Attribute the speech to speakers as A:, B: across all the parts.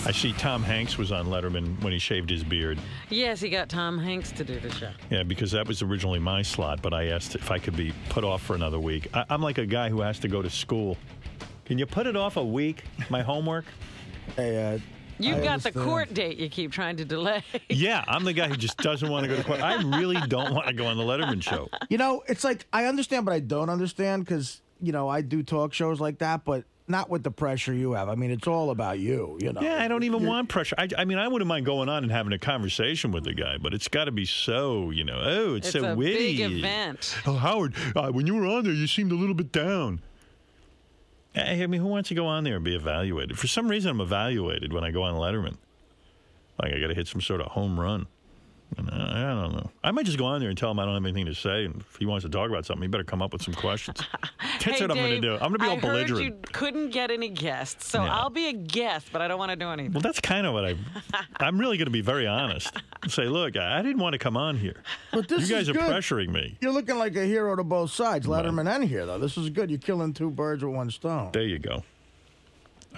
A: I see Tom Hanks was on Letterman when he shaved his beard.
B: Yes, he got Tom Hanks to do the show.
A: Yeah, because that was originally my slot, but I asked if I could be put off for another week. I'm like a guy who has to go to school. Can you put it off a week, my homework?
C: Hey,
B: You've got the court date you keep trying to delay.
A: Yeah, I'm the guy who just doesn't want to go to court. I really don't want to go on the Letterman show.
C: You know, it's like I understand, but I don't understand because, you know, I do talk shows like that, but not with the pressure you have. I mean, it's all about you, you know.
A: Yeah, I don't even want pressure. I mean, I wouldn't mind going on and having a conversation with the guy, but it's got to be so, you know, it's so witty.
B: It's a big event.
A: Oh, Howard, when you were on there, you seemed a little bit down. I mean, who wants to go on there and be evaluated? For some reason, I'm evaluated when I go on Letterman. Like I got to hit some sort of home run. And I don't know. I might just go on there and tell him I don't have anything to say. And if he wants to talk about something, he better come up with some questions. That's what I'm going to do. I'm going to be all belligerent.
B: I heard you couldn't get any guests, so
A: Yeah.
B: I'll be a guest, but I don't want to do anything.
A: Well, that's kind of what I'm really going to be very honest. Say, look, I didn't want to come on here.
C: But this
A: you guys
C: is
A: are
C: good.
A: pressuring me.
C: You're looking like a hero to both sides, Letterman and here, though. This is good. You're killing two birds with one stone.
A: There you go.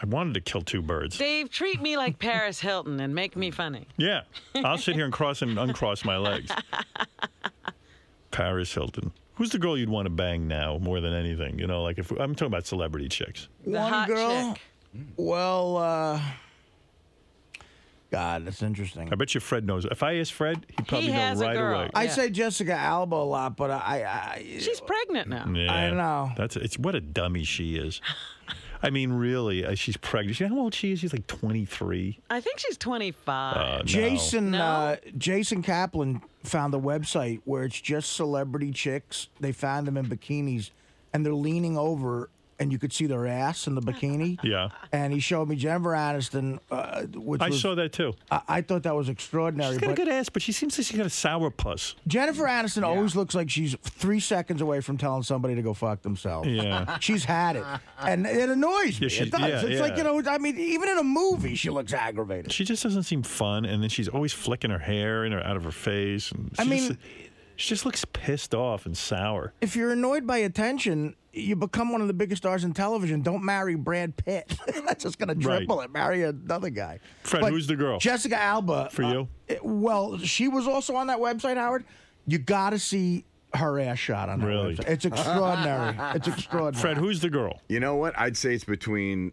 A: I wanted to kill two birds.
B: Dave, treat me like Paris Hilton and make me funny.
A: Yeah. I'll sit here and cross and uncross my legs. Paris Hilton. Who's the girl you'd want to bang now more than anything? You know, like if I'm talking about celebrity chicks.
B: The
C: One
B: hot
C: girl.
B: chick.
C: Well, God, that's interesting.
A: I bet you Fred knows. If I ask Fred, he'd probably know
B: has a
A: right
B: girl.
A: away.
C: I
B: Yeah.
C: say Jessica Alba a lot, but
B: She's pregnant now.
A: Yeah,
C: I know.
A: It's what a dummy she is. I mean, really, she's pregnant. You know how old she is? She's like 23.
B: I think she's 25.
A: No.
C: Jason Kaplan found a website where it's just celebrity chicks. They found them in bikinis, and they're leaning over, and you could see their ass in the bikini.
A: Yeah.
C: And he showed me Jennifer Aniston, which
A: I saw that too.
C: I thought that was extraordinary.
A: She's got a
C: But
A: good ass, but she seems like she's got a sour puss.
C: Jennifer Aniston always looks like she's 3 seconds away from telling somebody to go fuck themselves.
A: Yeah.
C: She's had it. And it annoys me.
A: Yeah,
C: It does.
A: yeah,
C: It's like,
A: yeah.
C: you know, I mean, even in a movie, she looks aggravated.
A: She just doesn't seem fun, and then she's always flicking her hair out of her face. And she just looks pissed off and sour.
C: If you're annoyed by attention, you become one of the biggest stars in television. Don't marry Brad Pitt. That's just going to triple it. Marry another guy.
A: Fred,
C: But
A: who's the girl?
C: Jessica Alba.
A: For you?
C: Well, she was also on that website, Howard. You got to see her ass shot on that
A: Really?
C: website. It's extraordinary. It's extraordinary.
A: Fred, who's the girl?
D: You know what? I'd say it's between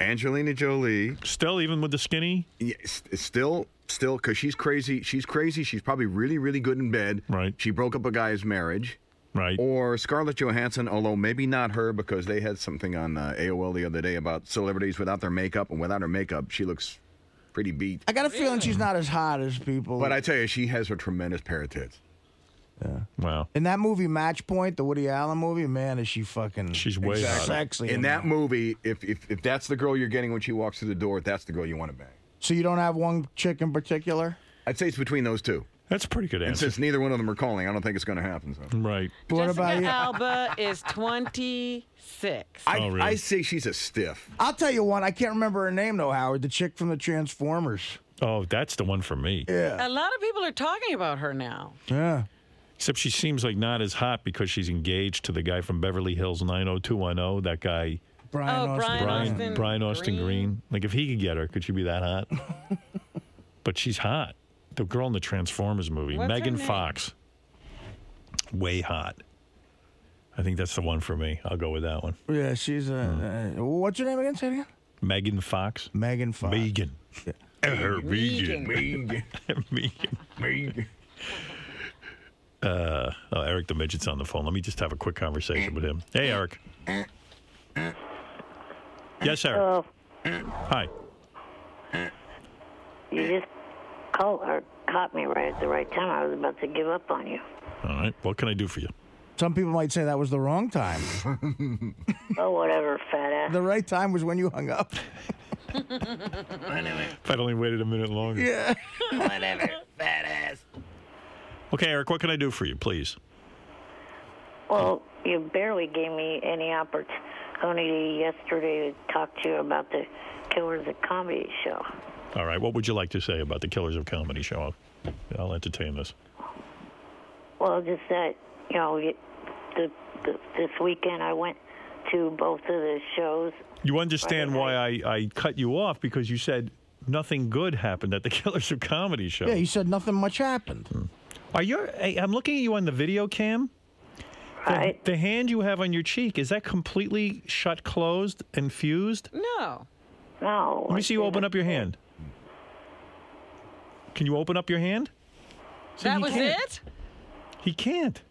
D: Angelina Jolie.
A: Still, even with the skinny?
D: Yeah, still, because she's crazy. She's crazy. She's probably really, really good in bed.
A: Right.
D: She broke up a guy's marriage.
A: Right.
D: Or Scarlett Johansson, although maybe not her, because they had something on AOL the other day about celebrities without their makeup, and without her makeup, she looks pretty beat.
C: I got a feeling she's not as hot as people.
D: But I tell you, she has a tremendous pair of tits.
C: Yeah.
A: Wow.
C: In that movie, Match Point, the Woody Allen movie, man, is she fucking...
A: She's way hot.
C: sexy.
D: In that movie, if that's the girl you're getting when she walks through the door, that's the girl you want to bang.
C: So you don't have one chick in particular?
D: I'd say it's between those two.
A: That's a pretty good
D: And
A: answer.
D: since neither one of them are calling, I don't think it's going to happen. So.
A: Right.
C: What about
B: Jessica
C: you?
B: Alba is 26.
A: Oh, really?
D: I say she's a stiff.
C: I'll tell you one. I can't remember her name, though, Howard. The chick from the Transformers.
A: Oh, that's the one for me.
C: Yeah.
B: A lot of people are talking about her now.
C: Yeah.
A: Except she seems like not as hot because she's engaged to the guy from Beverly Hills 90210. That guy,
C: Brian Austin.
A: Brian Austin Green. Like, if he could get her, could she be that hot? But she's hot. The girl in the Transformers movie,
B: What's her
A: Megan
B: name?
A: Fox. Way hot. I think that's the one for me. I'll go with that one.
C: Yeah, she's what's her name again? Say it again.
A: Megan Fox.
C: Megan Fox.
A: Megan.
C: Yeah.
A: Megan.
D: Megan.
A: Eric the Midget's on the phone. Let me just have a quick conversation with him. Hey, Eric. Yes, Eric. Hi.
E: You just caught me right at the right time. I was about to give up on you.
A: All right. What can I do for you?
C: Some people might say that was the wrong time.
E: Oh, whatever, fat ass.
C: The right time was when you hung up.
A: If I'd only waited a minute longer.
C: Yeah.
E: Whatever, fat ass.
A: Okay, Eric, what can I do for you, please?
E: Well, you barely gave me any opportunity yesterday to talk to you about the Killers of Comedy show.
A: All right. What would you like to say about the Killers of Comedy show? I'll entertain this.
E: Well, just that, you know, this weekend I went to both of the shows.
A: You understand why I cut you off because you said nothing good happened at the Killers of Comedy show.
C: Yeah, he said nothing much happened.
A: Hey, I'm looking at you on the video cam.
E: Right.
A: The hand you have on your cheek, is that completely shut closed and fused?
B: No.
E: No.
A: Let me see you open up your hand. Can you open up your hand? See,
B: That
A: he
B: was
A: can't.
B: it?
A: He can't.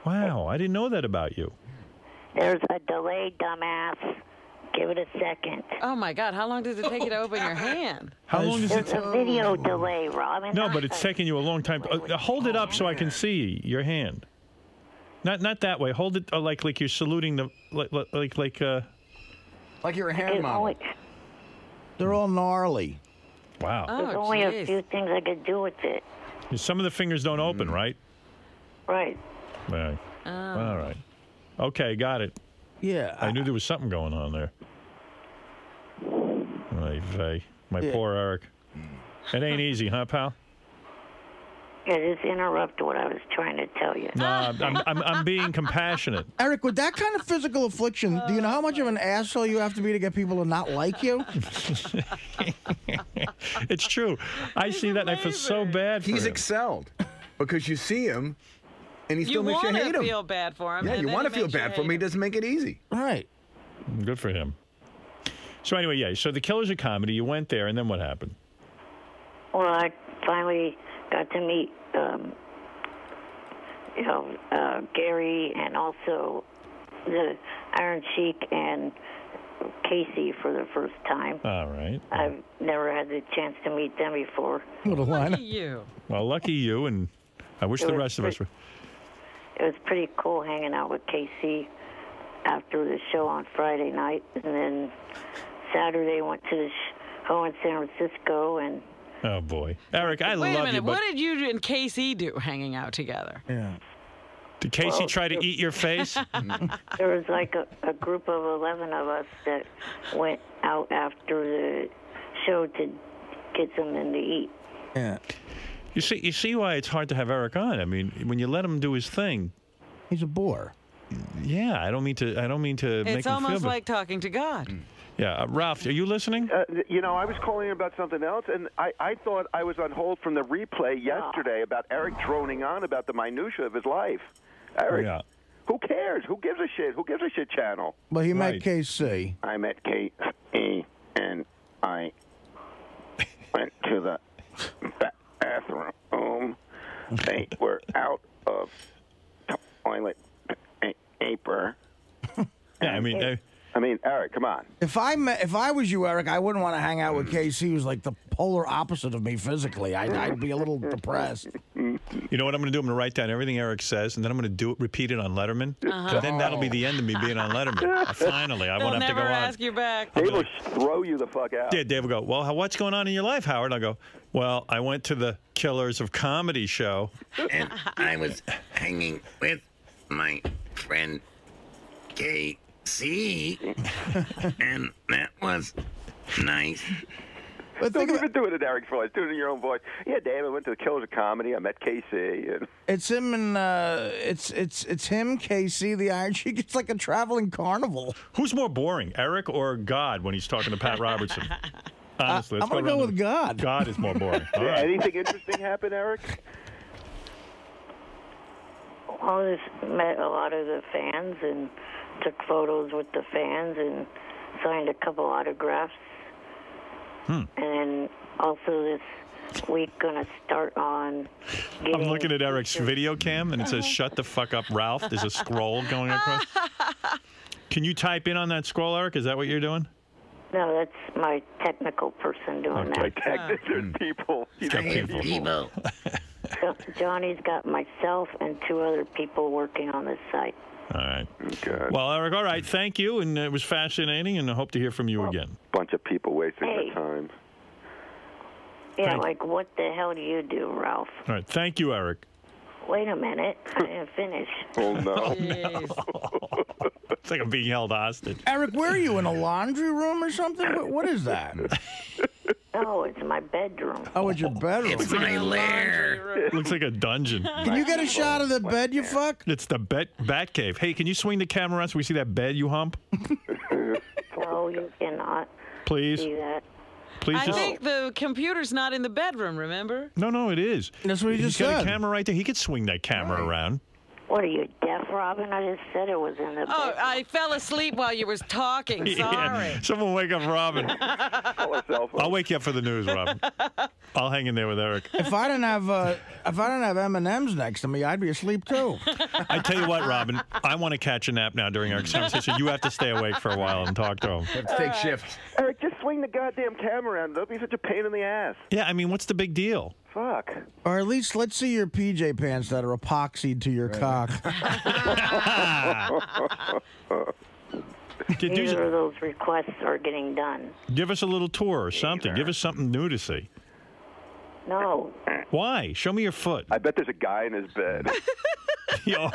A: Wow, I didn't know that about you.
E: There's a delay, dumbass. Give it a second.
B: Oh, my God. How long does it take you to open your hand?
A: How long does
E: There's
A: it
E: a video delay, Robin.
A: No, but it's taking you a long time. Hold it up so I can see your hand. Not that way. Hold it like you're saluting the like
D: Like you're a hand model.
C: They're all gnarly.
A: wow.
E: There's
B: Oh,
E: only a
B: jeez.
E: few things I could do with it.
A: Some of the fingers don't open, right?
E: Right.
A: Right. All right. Okay, got it.
C: Yeah.
A: I knew there was something going on there. My poor Eric. It ain't easy, huh, pal?
E: Yeah, just interrupt what I was trying to tell you.
A: No, I'm being compassionate.
C: Eric, with that kind of physical affliction, do you know how much of an asshole you have to be to get people to not like you?
A: It's true. I see that and I feel so bad for
D: He's
A: him.
D: excelled because you see him, and he
B: You
D: still makes you
B: want
D: hate
B: to
D: him.
B: feel bad for him.
D: Yeah,
B: and
D: you
B: then
D: want to
B: he
D: feel
B: makes you
D: bad for him.
B: hate
D: He doesn't make it easy.
C: Right.
A: Good for him. So anyway, yeah. So the Killers of Comedy, you went there, and then what happened?
E: Well, I finally got to meet, Gary and also the Iron Sheik and Casey for the first time.
A: All right.
E: I've never had the chance to meet them before.
C: What a
B: Lucky
C: lineup.
B: you.
A: Well, lucky you, and I wish the rest of us were.
E: It was pretty cool hanging out with Casey after the show on Friday night, and then Saturday went to the show in San Francisco, and
A: Oh boy, Eric, I
B: Wait a
A: love
B: minute.
A: you, but
B: What did you and Casey do hanging out together?
C: Yeah.
A: did Casey try to eat your face?
E: there was like a group of 11 of us that went out after the show to get something to eat.
C: Yeah.
A: You see why it's hard to have Eric on. I mean, when you let him do his thing,
C: He's a bore.
A: yeah. I don't mean to make
B: It's
A: him feel
B: almost
A: bad.
B: like talking to God.
A: Yeah, Ralph, are you listening?
F: I was calling about something else, and I thought I was on hold from the replay yesterday about Eric droning on about the minutia of his life. Eric,
A: Yeah.
F: who cares? Who gives a shit? Who gives a shit channel?
C: Well, he
A: Right.
C: met KC.
F: I met K.E. and I went to the bathroom. They were out of toilet paper.
A: Yeah, I mean,
F: Eric, come on.
C: If I was you, Eric, I wouldn't want to hang out with KC, who's like the polar opposite of me physically. I'd be a little depressed.
A: you know what I'm going to do? I'm going to write down everything Eric says, and then I'm going to repeat it on Letterman. So then that'll be the end of me being on Letterman. Finally, I
B: They'll
A: won't have to
B: never
A: go on.
B: ask you back.
F: Dave will throw you the fuck out.
A: Yeah, Dave will go, well, what's going on in your life, Howard? I'll go, well, I went to the Killers of Comedy show.
G: And I was hanging with my friend KC, and that was nice.
C: But
F: Don't
C: think
F: even
C: about,
F: do it in Eric's voice. Do it in your own voice. Yeah, Dave, I went to the Killers of Comedy. I met Casey. And
C: it's him and it's him, KC, the Iron Sheik. It's like a traveling carnival.
A: Who's more boring, Eric or God when he's talking to Pat Robertson? Honestly,
C: I'm gonna go with God.
A: God is more boring. All
F: Yeah,
A: right.
F: anything interesting happen, Eric?
E: I just met a lot of the fans and took photos with the fans and signed a couple autographs. And then also this week gonna start on getting...
A: I'm looking at Eric's video cam, and it says, shut the fuck up, Ralph. There's a scroll going across. Can you type in on that scroll, Eric? Is that what you're doing?
E: No, that's my technical person doing
A: Okay.
F: There's people. You know,
A: People.
G: People.
E: that. So Johnny's got myself and 2 other people working on this site.
A: All right.
F: Good.
A: Well, Eric, all right. Thank you, and it was fascinating, and I hope to hear from you again.
F: Bunch of people wasting
E: Hey.
F: their time.
E: Yeah,
A: Thank-
E: like what the hell do you do, Ralph?
A: All right. Thank you, Eric.
E: Wait a minute, I didn't finish.
F: Oh, no.
B: Jeez.
A: It's like I'm being held hostage.
C: Eric, where are you in a laundry room or something? What is that?
E: No, it's my bedroom.
C: Oh, it's your bedroom.
G: It's my lair.
A: Looks like a dungeon.
C: Can you get a shot of the bed you fuck?
A: It's the bat cave. Hey, can you swing the camera around so we see that bed you hump?
E: No, you cannot
A: Please?
E: see that.
A: Please
B: I
A: just.
B: think the computer's not in the bedroom, remember?
A: No, it is.
C: That's what he
A: He's
C: just
A: got
C: said.
A: a camera right there. He could swing that camera around.
E: What are you, deaf, Robin? I just said it was in the
B: Oh,
E: bedroom.
B: I fell asleep while you was talking. Sorry.
A: Yeah. Someone wake up Robin.
F: Call her cell phone.
A: I'll wake you up for the news, Robin. I'll hang in there with Eric.
C: If I didn't have M&Ms next to me, I'd be asleep too.
A: I tell you what, Robin, I want to catch a nap now during our conversation. You have to stay awake for a while and talk to him.
D: Let's take shifts.
F: Eric, just swing the goddamn camera around. Don't be such a pain in the ass.
A: Yeah, I mean, what's the big deal?
F: Fuck.
C: Or at least let's see your PJ pants that are epoxied to your cock.
E: Neither of those requests are getting done.
A: Give us a little tour or something. Give us something new to see.
E: No.
A: Why? Show me your foot.
F: I bet there's a guy in his bed.
A: Yo,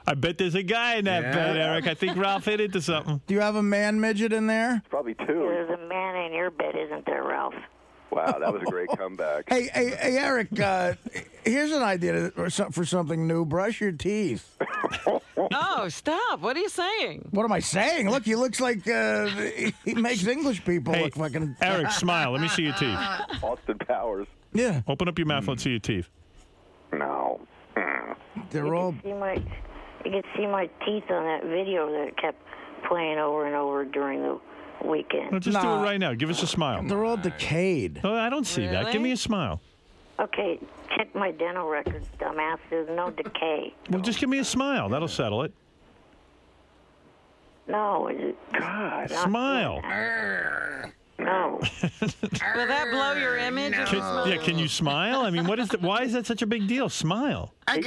A: I bet there's a guy in that bed, Eric. I think Ralph hit into something.
C: Do you have a man midget in there?
F: Probably two.
E: There's a man in your bed, isn't there, Ralph?
F: Wow, that was a great comeback.
C: Hey, Eric, here's an idea for something new. Brush your teeth.
B: Oh, stop. What are you saying?
C: What am I saying? Look, he looks like he makes English people
A: Hey,
C: look fucking...
A: Eric, smile. Let me see your teeth.
F: Austin Powers.
C: Yeah,
A: Open up your mouth. Let's see your teeth.
F: No.
C: they're all...
E: You could see my teeth on that video that kept playing over and over during the weekend.
A: Well, just do
C: Nah.
A: it right now. Give us a smile.
C: They're all decayed.
A: Oh, I don't see that. Give
B: Really?
A: me a smile.
E: Okay, check my dental records, dumbass. There's no decay.
A: Well, just give me a smile. That'll settle it.
E: No.
F: God.
A: Smile.
E: No.
B: Will that blow your image? if you smile?
A: Yeah, can you smile? I mean, why is that such a big deal? Smile.
F: Hey,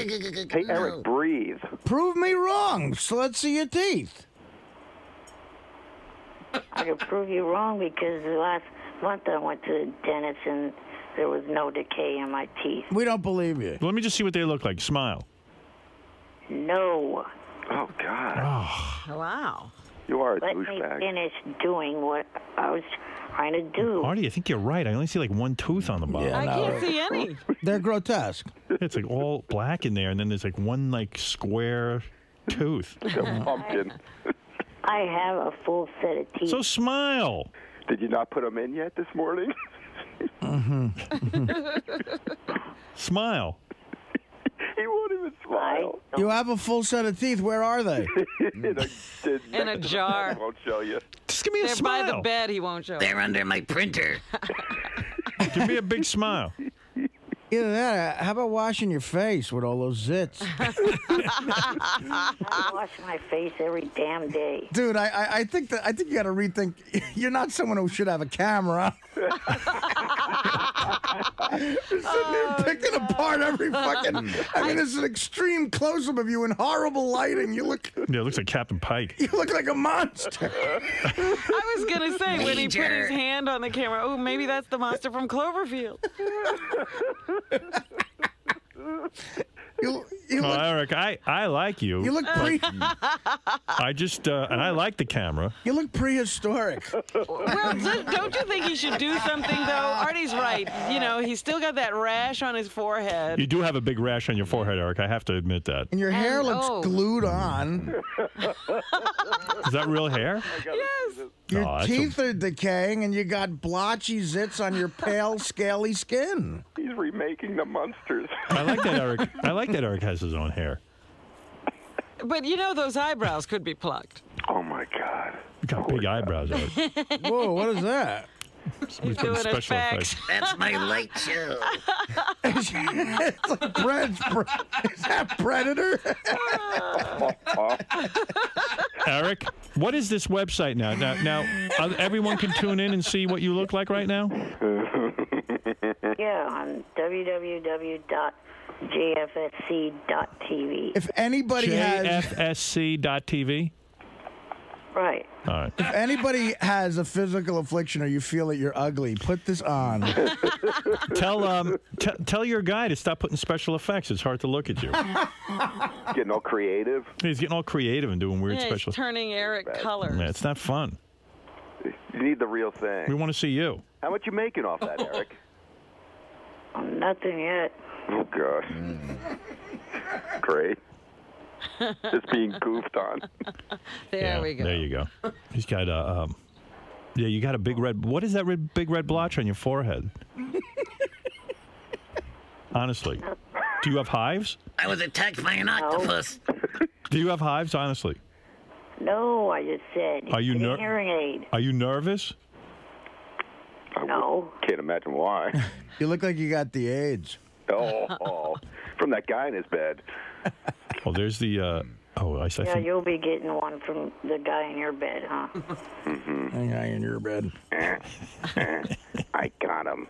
F: Eric, breathe.
C: Prove me wrong. So let's see your teeth.
E: I could prove you wrong because last month I went to the dentist and there was no decay in my teeth.
C: We don't believe you.
A: Let me just see what they look like. Smile.
E: No.
F: Oh, God.
B: Wow.
F: You are a
E: Let me
F: douchebag.
E: finish doing what I was trying to do.
A: Artie, I think you're right. I only see like one tooth on the bottom.
C: Yeah.
B: I
C: no.
B: can't see any.
C: They're grotesque.
A: It's like all black in there, and then there's like one like square tooth.
F: Like a pumpkin.
E: I have a full set of teeth.
A: So smile.
F: Did you not put them in yet this morning?
A: Smile.
F: He won't even smile.
C: You have a full set of teeth. Where are they?
B: In a jar.
F: I won't show you.
A: Just give me a
B: They're
A: smile.
B: by the bed. He won't show.
G: They're under my printer.
A: Give me a big smile.
C: Either that. How about washing your face with all those zits?
E: I wash my face every damn day.
C: Dude, I think you got to rethink. You're not someone who should have a camera. You're sitting there picking apart every fucking. I mean, it's an extreme close-up of you in horrible lighting. You look
A: Yeah, it looks like Captain Pike.
C: like a monster.
B: I was going to say, when he put
G: Major.
B: his hand on the camera, oh, maybe that's the monster from Cloverfield.
C: You
A: Oh,
C: look,
A: Eric, I like you.
C: you look
A: I just and I like the camera.
C: you look prehistoric.
B: Well, don't you think he should do something, though? Artie's right. You know, he's still got that rash on his forehead.
A: You do have a big rash on your forehead, Eric. I have to admit that.
C: And your hair looks
B: oh.
C: glued on.
A: Is that real hair?
B: Yes.
C: Your
A: Oh, that's
C: teeth are decaying, and you got blotchy zits on your pale, scaly skin.
F: He's remaking the Munsters.
A: I like that Eric. I like that Eric has his own hair.
B: But you know those eyebrows could be plucked.
F: Oh, my God.
A: He got big eyebrows, Eric.
C: Whoa, what is that?
A: He's
B: doing
A: putting
B: it
A: special
B: facts.
A: effects.
G: That's my light show.
C: It's like is that Predator?
A: Eric, what is this website now? Now, everyone can tune in and see what you look like right now?
E: Yeah, on www.jfsc.tv.
C: If anybody has
A: JFSC.tv?
E: Right.
A: All right.
C: if anybody has a physical affliction or you feel that you're ugly, put this on.
A: Tell your guy to stop putting special effects. It's hard to look at you.
F: Getting all creative.
A: He's getting all creative and doing weird
B: Yeah,
A: special.
B: he's turning Eric colors.
A: Man, it's not fun.
F: You need the real thing.
A: We want to see you.
F: How much you making off that, Eric?
E: Nothing yet.
F: Oh, gosh. Great. Just being goofed on.
B: There we go.
A: There you go. He's got Yeah, you got a big red. What is that big red blotch on your forehead? Honestly, do you have hives?
G: I was attacked by an octopus.
A: Do you have hives? Honestly,
E: No, I just said.
A: Are you
E: Get a
A: ner-
E: hearing aid.
A: are you nervous?
E: No.
F: Can't imagine why.
C: You look like you got the AIDS.
F: Oh, from that guy in his bed.
A: Oh, there's the. I
E: Yeah,
A: think.
E: you'll be getting one from the guy in your bed, huh?
C: The guy in your bed.
F: I got him.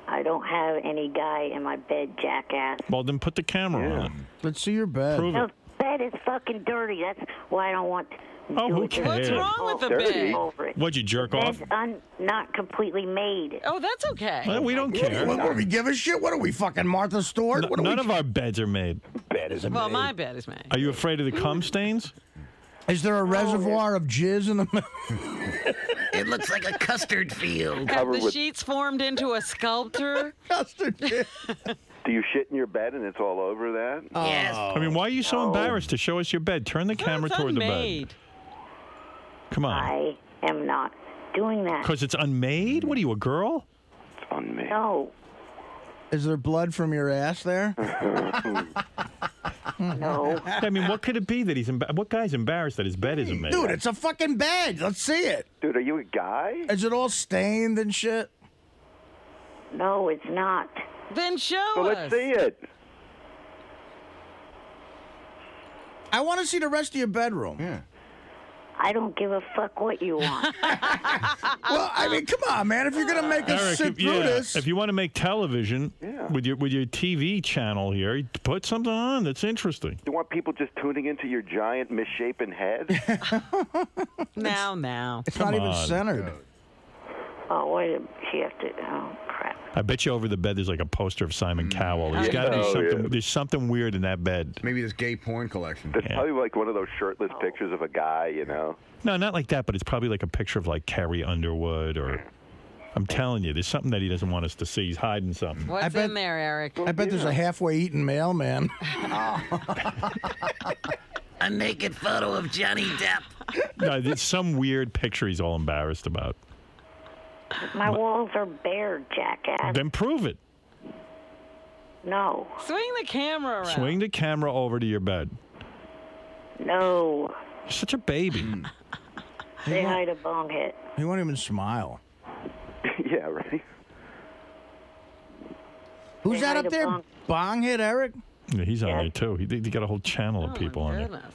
E: I don't have any guy in my bed, jackass.
A: Well, then put the camera on it.
C: Let's see your bed.
A: Prove
E: The
A: it.
E: bed is fucking dirty. That's why I don't want to
A: Oh,
E: do
A: who
E: it.
A: cares?
B: What's wrong with the
F: Dirty.
B: bed?
E: Over it.
A: What'd you jerk off?
E: Bed's not completely made.
B: Oh, that's okay.
A: Well, we don't care.
C: What do we give a shit? What are we, fucking Martha Stewart? What are
A: None
C: we...
A: of our beds are made.
C: bed is
B: Well, my bed is made.
A: Are you afraid of the cum stains?
C: Is there a reservoir of jizz in the middle?
G: It looks like a custard field.
B: Have
F: Covered
B: the
F: with-
B: sheets formed into a sculpture?
C: Custard jizz.
F: Do you shit in your bed and it's all over that?
G: Yes.
A: I mean, why are you so embarrassed to show us your bed? Turn the camera
B: It's
A: toward the bed.
B: unmade.
A: Come on.
E: I am not doing that.
A: Because it's unmade? What are you, a girl?
F: It's on me.
E: No,
C: Is there blood from your ass there?
E: no.
A: I mean, what could it be that he's what guy's embarrassed that his bed isn't made?
C: Dude, it's a fucking bed. Let's see it.
F: Dude, are you a guy?
C: Is it all stained and shit?
E: No, it's not.
B: Then show
F: Well,
B: us.
F: let's see it.
C: I want to see the rest of your bedroom.
D: Yeah.
E: I don't give a fuck what you want.
C: Well, I mean, come on, man. If you're gonna make us sit through this,
A: if you want to make television with your TV channel here, put something on that's interesting.
F: You want people just tuning into your giant misshapen head?
B: Now.
C: it's not even
A: on.
C: centered.
E: Oh, why did she have to? Oh, crap.
A: I bet you over the bed there's like a poster of Simon Cowell. There's got to be
F: Oh,
A: something.
F: yeah.
A: There's something weird in that bed.
D: Maybe this gay porn collection.
F: There's probably like one of those shirtless pictures of a guy, you know?
A: No, not like that, but it's probably like a picture of like Carrie Underwood or. I'm telling you, there's something that he doesn't want us to see. He's hiding something.
B: What's
C: bet-
B: in there, Eric?
C: I bet there's a halfway eaten mailman.
G: A naked photo of Johnny Depp.
A: No, there's some weird picture he's all embarrassed about.
E: My walls are bare, jackass.
A: Then prove it.
E: No,
B: Swing the camera around.
A: Swing the camera over to your bed.
E: no.
A: You're such a baby.
E: Say hi to Bonghead.
C: He won't even smile.
F: Yeah, right?
C: Who's
E: Say
C: that
E: hi
C: up
E: to
C: there?
E: Bong.
C: Bonghead Eric?
A: Yeah, he's on there too. He got a whole channel of
B: Oh,
A: people
B: my
A: on there.
B: goodness.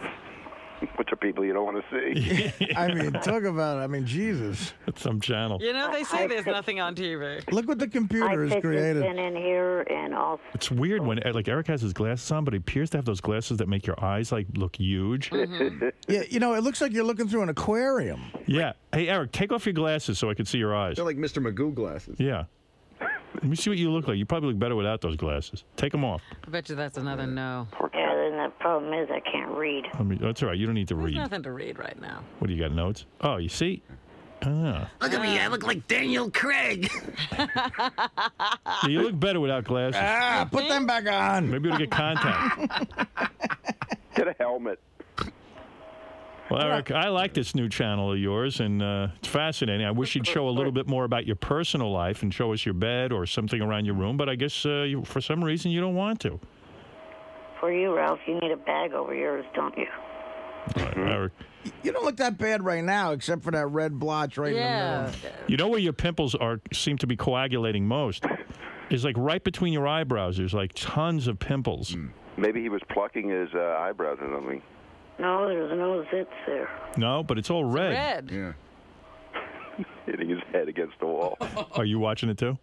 F: Bunch of people you don't want to see.
C: I mean, talk about. I mean, Jesus.
A: It's some channel.
B: You know, they say there's nothing on TV.
C: Look what the computer has
E: iPad has
C: created.
E: been in here, and also
A: It's weird when like Eric has his glasses on, but he appears to have those glasses that make your eyes like look huge.
C: Yeah, you know, it looks like you're looking through an aquarium.
A: Yeah. Hey, Eric, take off your glasses so I can see your eyes.
D: They're like Mr. Magoo glasses.
A: Yeah. Let me see what you look like. You probably look better without those glasses. Take them off.
B: I bet you that's another no.
E: yeah. Then the problem is I can't read.
A: I mean, that's all right. You don't need to
B: There's
A: read.
B: nothing to read right now.
A: What do you got? Notes? Oh, you see? Ah.
G: Look at me. I look like Daniel Craig.
A: Yeah, you look better without glasses.
C: Ah, put them back on.
A: Maybe we'll get contact.
F: Get a helmet.
A: Well, Eric, I like this new channel of yours, and it's fascinating. I wish you'd show a little bit more about your personal life and show us your bed or something around your room, but I guess for some reason you don't want to.
E: For you, Ralph, you need a bag over yours, don't you?
A: All right, Eric,
C: You don't look that bad right now, except for that red blotch right in the
B: Yeah.
C: middle.
A: you know where your pimples seem to be coagulating most? Is like right between your eyebrows. There's like tons of pimples.
F: Maybe he was plucking his eyebrows or something.
E: No, there's no zits there.
A: No, but it's all red.
B: Red.
D: Yeah.
F: Hitting his head against the wall.
A: Are you watching it too?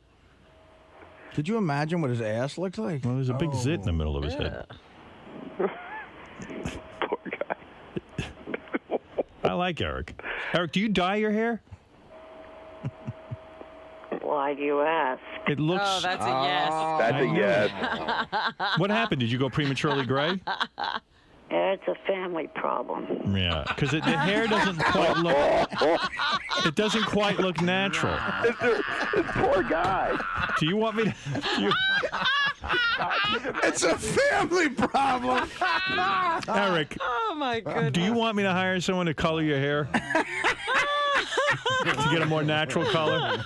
C: Could you imagine what his ass looks like?
A: Well, there's a big zit in the middle of his head.
F: Poor guy.
A: I like Eric. Eric, do you dye your hair?
E: Why do you ask?
A: It looks.
B: Oh, that's a yes.
F: That's a yes.
A: What happened? Did you go prematurely gray?
E: Yeah, it's a family problem.
A: Yeah, because the hair doesn't quite look. It doesn't quite look natural.
F: This poor guy.
A: Do you want me to?
C: It's a family problem.
A: Eric,
B: Oh, my goodness.
A: do you want me to hire someone to color your hair? To get a more natural color?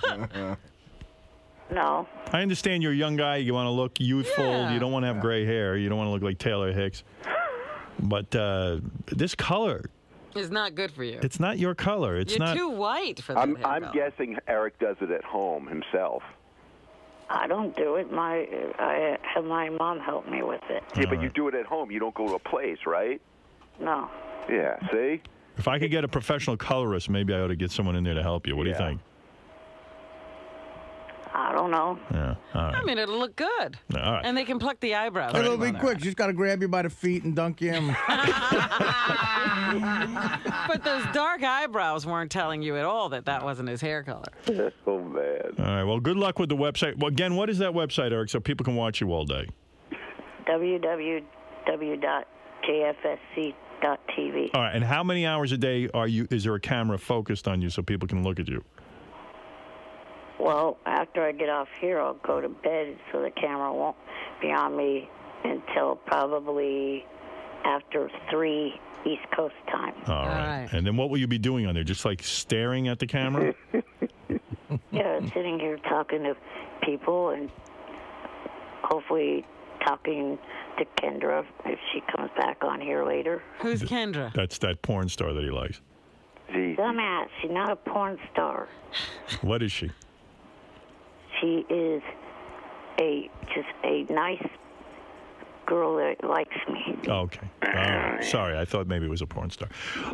E: No.
A: I understand you're a young guy. You want to look youthful.
B: Yeah.
A: You don't want to have gray hair. You don't want to look like Taylor Hicks. But this color,
B: It's not good for you.
A: it's not your color. It's
B: You're
A: not.
B: too white for that
F: I'm
B: hair color.
F: guessing Eric does it at home himself.
E: I don't do it. I have my mom help me with it.
F: Yeah, but you do it at home. You don't go to a place, right?
E: No.
F: Yeah, see?
A: If I could get a professional colorist, maybe I ought to get someone in there to help you. What do you
F: Yeah.
A: think?
E: I don't know.
A: Yeah. All right.
B: I mean, it'll look good.
A: All right.
B: And they can pluck the eyebrows.
C: It'll be quick. She's got to grab you by the feet and dunk you in.
B: But those dark eyebrows weren't telling you at all that wasn't his hair color.
F: Oh, man.
A: All right. Well, good luck with the website. Well, again, what is that website, Eric, so people can watch you all day?
E: www.jfsc.tv.
A: All right. And how many hours a day is there a camera focused on you so people can look at you?
E: Well, after I get off here, I'll go to bed so the camera won't be on me until probably after 3 East Coast time.
A: All right. And then what will you be doing on there? Just like staring at the camera?
E: Yeah, sitting here talking to people and hopefully talking to Kendra if she comes back on here later.
B: Who's Kendra?
A: That's that porn star that he likes.
E: Dumbass, she's not a porn star.
A: What is she?
E: She is just a nice girl that likes me.
A: Okay. All right. Sorry, I thought maybe it was a porn star.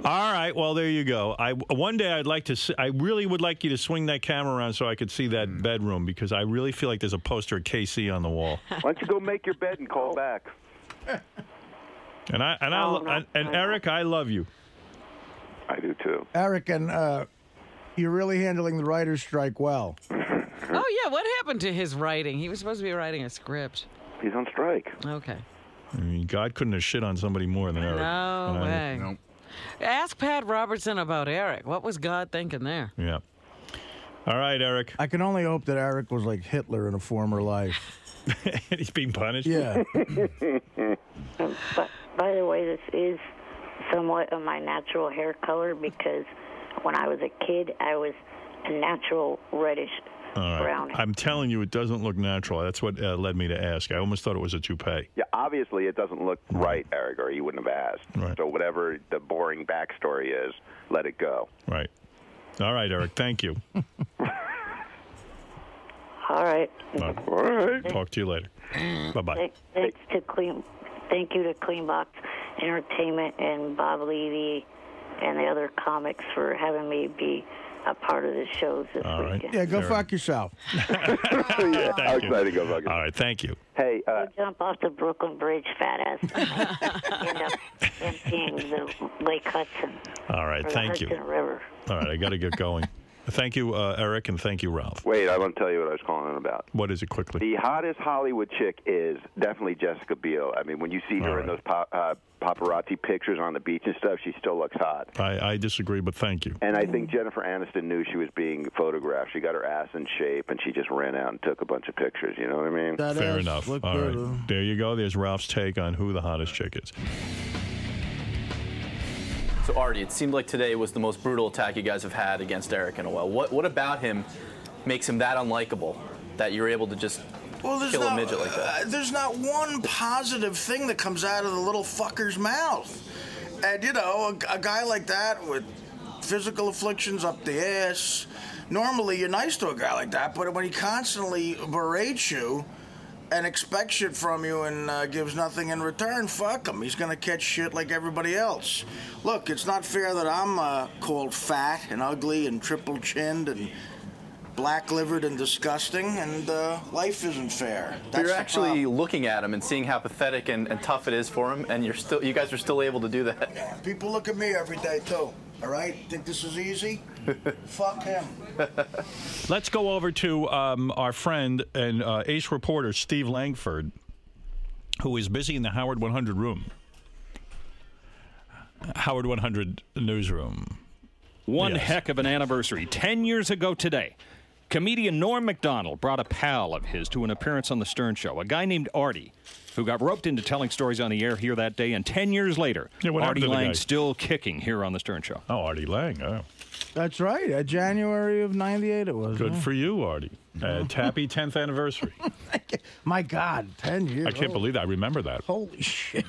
A: All right. Well, there you go. One day I'd like to. I really would like you to swing that camera around so I could see that bedroom because I really feel like there's a poster of KC on the wall.
F: Why don't you go make your bed and call back?
A: And Eric, I love you.
F: I do too.
C: Eric, and you're really handling the writer's strike well.
B: Oh, yeah. What happened to his writing? He was supposed to be writing a script.
F: He's on strike.
B: Okay.
A: I mean, God couldn't have shit on somebody more than Eric.
B: No way.
D: Nope.
B: Ask Pat Robertson about Eric. What was God thinking there?
A: Yeah. All right, Eric.
C: I can only hope that Eric was like Hitler in a former life.
A: He's being punished?
C: Yeah.
E: But by the way, this is somewhat of my natural hair color because when I was a kid, I was a natural reddish
A: All right.
E: brownish.
A: I'm telling you, it doesn't look natural. That's what led me to ask. I almost thought it was a toupee.
F: Yeah, obviously it doesn't look right, Eric, or you wouldn't have asked.
A: Right.
F: So whatever the boring backstory is, let it go.
A: Right. All right, Eric. Thank you.
E: All right.
A: All
F: All right.
A: Talk to you later. Bye-bye.
E: Thank you to Cleanbox Entertainment and Bob Levy and the other comics for having me be a part of the shows this
A: All right.
E: weekend.
C: Yeah, go fuck yourself.
F: Yeah, I'm excited to go fucking.
A: All right. Thank you.
F: Hey,
E: Go jump off the Brooklyn Bridge, fat ass. End up emptying the Lake Hudson.
A: All right.
E: Or the
A: Thank you.
E: Hudson River.
A: All right. I got to get going. Thank you, Eric, and thank you, Ralph.
F: wait, I want to tell you what I was calling in about.
A: What is it quickly?
F: The hottest Hollywood chick is definitely Jessica Biel. I mean, when you see her in those paparazzi pictures on the beach and stuff, she still looks hot.
A: I disagree, but thank you.
F: And I think Jennifer Aniston knew she was being photographed. She got her ass in shape, and she just ran out and took a bunch of pictures. You know what I mean?
C: That
A: Fair
C: ass
A: enough.
C: look
A: All
C: good,
A: right. There you go. There's Ralph's take on who the hottest chick is.
H: So, Artie, it seemed like today was the most brutal attack you guys have had against Eric in a while. What about him makes him that unlikable that you're able to just kill a midget like that?
C: There's not one positive thing that comes out of the little fucker's mouth. And, you know, a guy like that with physical afflictions up the ass, normally you're nice to a guy like that, but when he constantly berates you and expects shit from you and gives nothing in return, fuck him. He's gonna catch shit like everybody else. Look, it's not fair that I'm called fat and ugly and triple-chinned and black-livered and disgusting, and life isn't fair. That's
H: You're
C: the
H: actually
C: problem.
H: looking at him and seeing how pathetic and tough it is for him, and you guys are still able to do that.
C: Yeah, people look at me every day, too. All right? Think this is easy? Fuck him.
A: Let's go over to our friend and ace reporter, Steve Langford, who is busy in the Howard 100 room. Howard 100 newsroom.
I: One
A: Yes.
I: heck of an anniversary. 10 years ago today, comedian Norm Macdonald brought a pal of his to an appearance on The Stern Show, a guy named Artie, who got roped into telling stories on the air here that day, and 10 years later,
A: Yeah, what happened
I: Artie
A: to the guy?
I: Lang still kicking here on The Stern Show.
A: Oh, Artie Lang. Oh.
J: That's right. January of '98 it was.
A: Good
J: yeah.
A: for you, Artie. Happy 10th anniversary.
J: My God, 10 years.
A: I can't believe that. I remember that.
J: Holy shit.